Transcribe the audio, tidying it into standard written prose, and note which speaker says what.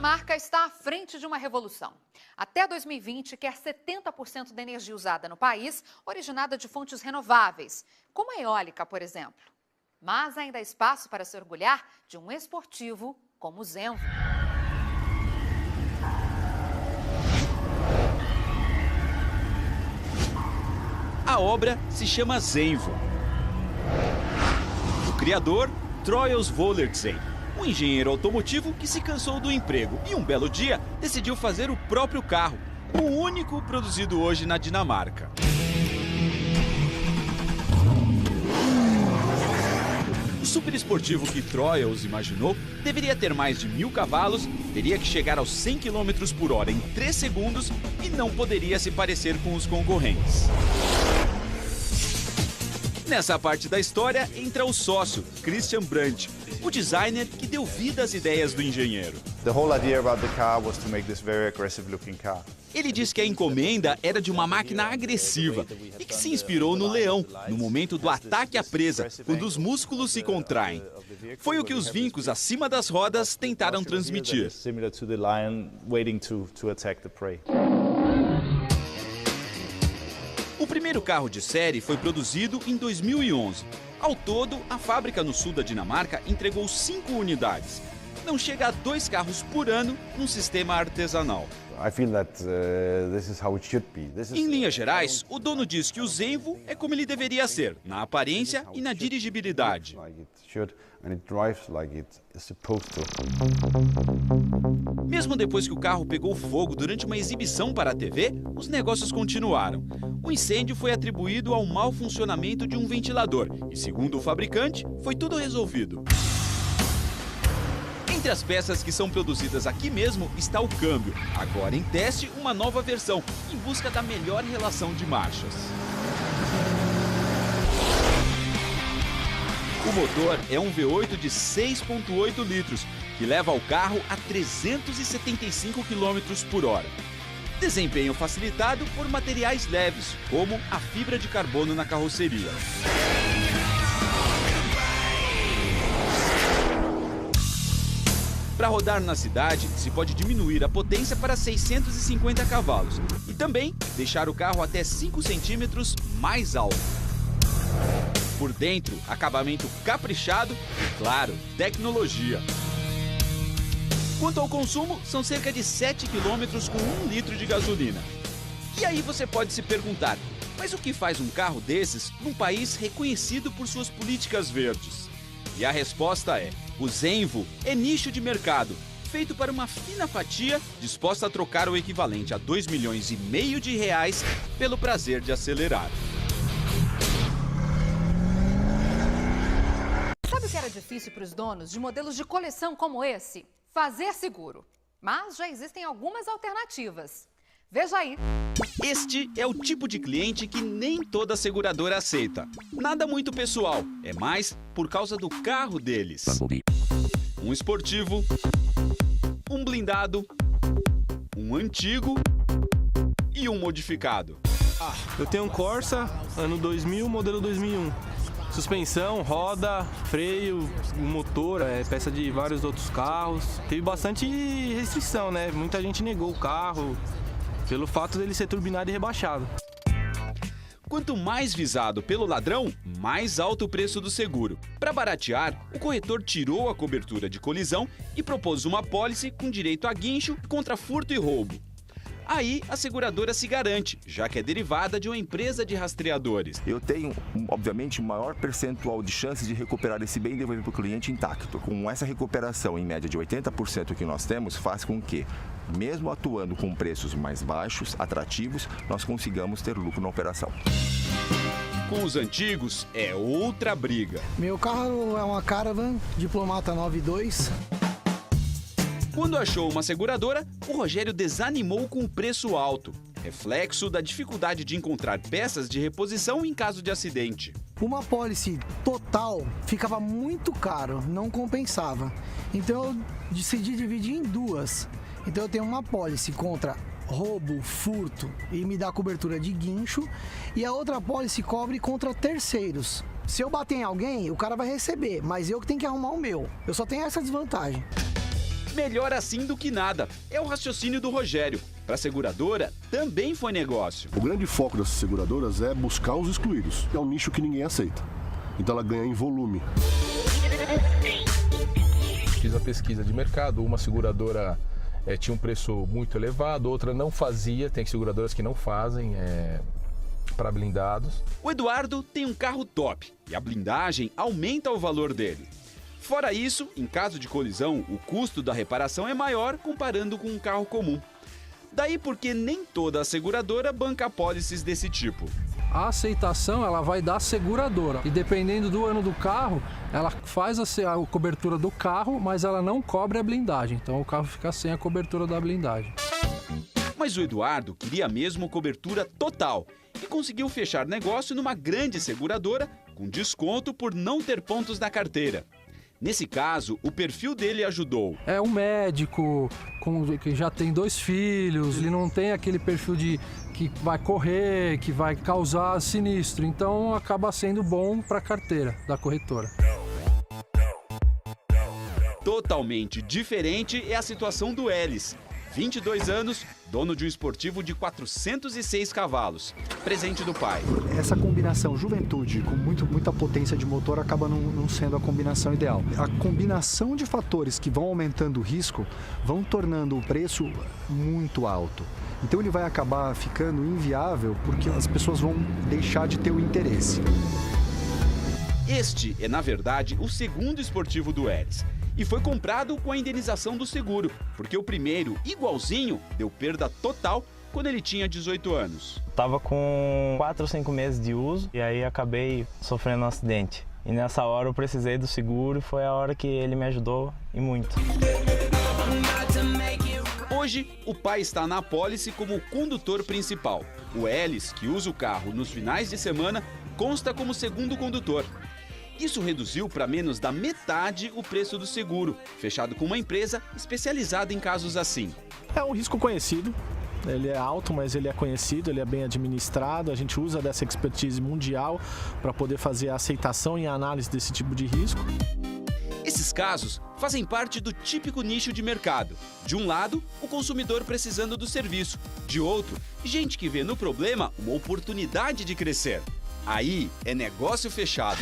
Speaker 1: Dinamarca está à frente de uma revolução. Até 2020, quer 70% da energia usada no país originada de fontes renováveis, como a eólica, por exemplo. Mas ainda há espaço para se orgulhar de um esportivo como o Zenvo.
Speaker 2: A obra se chama Zenvo. O criador, Troels Vollertsen, um engenheiro automotivo que se cansou do emprego e um belo dia decidiu fazer o próprio carro, o único produzido hoje na Dinamarca. O superesportivo que Troels imaginou deveria ter mais de 1000 cavalos, teria que chegar aos 100 km por hora em 3 segundos e não poderia se parecer com os concorrentes. Nessa parte da história entra o sócio, Christian Brandt, o designer que deu vida às ideias do engenheiro.
Speaker 3: The whole idea about the car was to make this very aggressive looking car.
Speaker 2: Ele diz que a encomenda era de uma máquina agressiva e que se inspirou no leão, no momento do ataque à presa, quando os músculos se contraem. Foi o que os vincos acima das rodas tentaram transmitir.
Speaker 3: Similar to the lion waiting to attack the prey.
Speaker 2: O primeiro carro de série foi produzido em 2011. Ao todo, a fábrica no sul da Dinamarca entregou 5 unidades. Não chega a 2 carros por ano num sistema artesanal. Em linhas gerais, o dono diz que o Zenvo é como ele deveria ser, na aparência e na dirigibilidade. Mesmo depois que o carro pegou fogo durante uma exibição para a TV, os negócios continuaram. O incêndio foi atribuído ao mau funcionamento de um ventilador e, segundo o fabricante, foi tudo resolvido. Entre as peças que são produzidas aqui mesmo está o câmbio. Agora em teste, uma nova versão, em busca da melhor relação de marchas. O motor é um V8 de 6,8 litros, que leva o carro a 375 km por hora. Desempenho facilitado por materiais leves, como a fibra de carbono na carroceria. Para rodar na cidade, se pode diminuir a potência para 650 cavalos e também deixar o carro até 5 centímetros mais alto. Por dentro, acabamento caprichado e, claro, tecnologia. Quanto ao consumo, são cerca de 7 quilômetros com 1 litro de gasolina. E aí você pode se perguntar, mas o que faz um carro desses num país reconhecido por suas políticas verdes? E a resposta é: o Zenvo é nicho de mercado, feito para uma fina fatia disposta a trocar o equivalente a 2,5 milhões de reais pelo prazer de acelerar.
Speaker 1: Sabe o que era difícil para os donos de modelos de coleção como esse? Fazer seguro. Mas já existem algumas alternativas. Veja aí.
Speaker 2: Este é o tipo de cliente que nem toda seguradora aceita. Nada muito pessoal, é mais por causa do carro deles. Um esportivo, um blindado, um antigo e um modificado.
Speaker 4: Eu tenho um Corsa, ano 2000, modelo 2001. Suspensão, roda, freio, motor, peça de vários outros carros. Teve bastante restrição, né? Muita gente negou o carro pelo fato dele ser turbinado e rebaixado.
Speaker 2: Quanto mais visado pelo ladrão, mais alto o preço do seguro. Para baratear, o corretor tirou a cobertura de colisão e propôs uma apólice com direito a guincho contra furto e roubo. Aí a seguradora se garante, já que é derivada de uma empresa de rastreadores.
Speaker 5: Eu tenho, obviamente, um maior percentual de chances de recuperar esse bem e devolver para o cliente intacto. Com essa recuperação em média de 80% que nós temos, faz com que, mesmo atuando com preços mais baixos, atrativos, nós consigamos ter lucro na operação.
Speaker 2: Com os antigos, é outra briga.
Speaker 6: Meu carro é uma Caravan Diplomata 92.
Speaker 2: Quando achou uma seguradora, o Rogério desanimou com o preço alto, reflexo da dificuldade de encontrar peças de reposição em caso de acidente.
Speaker 6: Uma apólice total ficava muito caro, não compensava. Então eu decidi dividir em duas. Então eu tenho uma apólice contra roubo, furto e me dá cobertura de guincho, e a outra apólice cobre contra terceiros. Se eu bater em alguém, o cara vai receber, mas eu que tenho que arrumar o meu. Eu só tenho essa desvantagem.
Speaker 2: melhor assim do que nada. É o raciocínio do Rogério. Para a seguradora, também foi negócio.
Speaker 7: O grande foco dessas seguradoras é buscar os excluídos. É um nicho que ninguém aceita. Então ela ganha em volume.
Speaker 8: Fiz a pesquisa de mercado, uma seguradora tinha um preço muito elevado, outra não fazia, tem seguradoras que não fazem para blindados.
Speaker 2: O Eduardo tem um carro top e a blindagem aumenta o valor dele. Fora isso, em caso de colisão, o custo da reparação é maior comparando com um carro comum. Daí porque nem toda a seguradora banca apólices desse tipo.
Speaker 9: A aceitação ela vai da seguradora e dependendo do ano do carro, ela faz a cobertura do carro, mas ela não cobre a blindagem, então o carro fica sem a cobertura da blindagem.
Speaker 2: Mas o Eduardo queria mesmo cobertura total e conseguiu fechar negócio numa grande seguradora com desconto por não ter pontos na carteira. Nesse caso, o perfil dele ajudou.
Speaker 9: É um médico que já tem 2 filhos, ele não tem aquele perfil que vai correr, que vai causar sinistro, então acaba sendo bom para a carteira da corretora.
Speaker 2: Totalmente diferente é a situação do Elis. 22 anos, dono de um esportivo de 406 cavalos, presente do pai.
Speaker 10: Essa combinação juventude com muita potência de motor acaba não sendo a combinação ideal. A combinação de fatores que vão aumentando o risco vão tornando o preço muito alto. Então ele vai acabar ficando inviável porque as pessoas vão deixar de ter o interesse.
Speaker 2: Este é, na verdade, o segundo esportivo do Elis. E foi comprado com a indenização do seguro, porque o primeiro, igualzinho, deu perda total quando ele tinha 18 anos.
Speaker 11: Tava com 4 ou 5 meses de uso e aí acabei sofrendo um acidente. E nessa hora eu precisei do seguro e foi a hora que ele me ajudou e muito.
Speaker 2: Hoje, o pai está na apólice como condutor principal. O Elis, que usa o carro nos finais de semana, consta como segundo condutor. Isso reduziu para menos da metade o preço do seguro, fechado com uma empresa especializada em casos assim.
Speaker 12: É um risco conhecido, ele é alto, mas ele é conhecido, ele é bem administrado, a gente usa dessa expertise mundial para poder fazer a aceitação e a análise desse tipo de risco.
Speaker 2: Esses casos fazem parte do típico nicho de mercado. De um lado, o consumidor precisando do serviço. De outro, gente que vê no problema uma oportunidade de crescer. Aí é negócio fechado.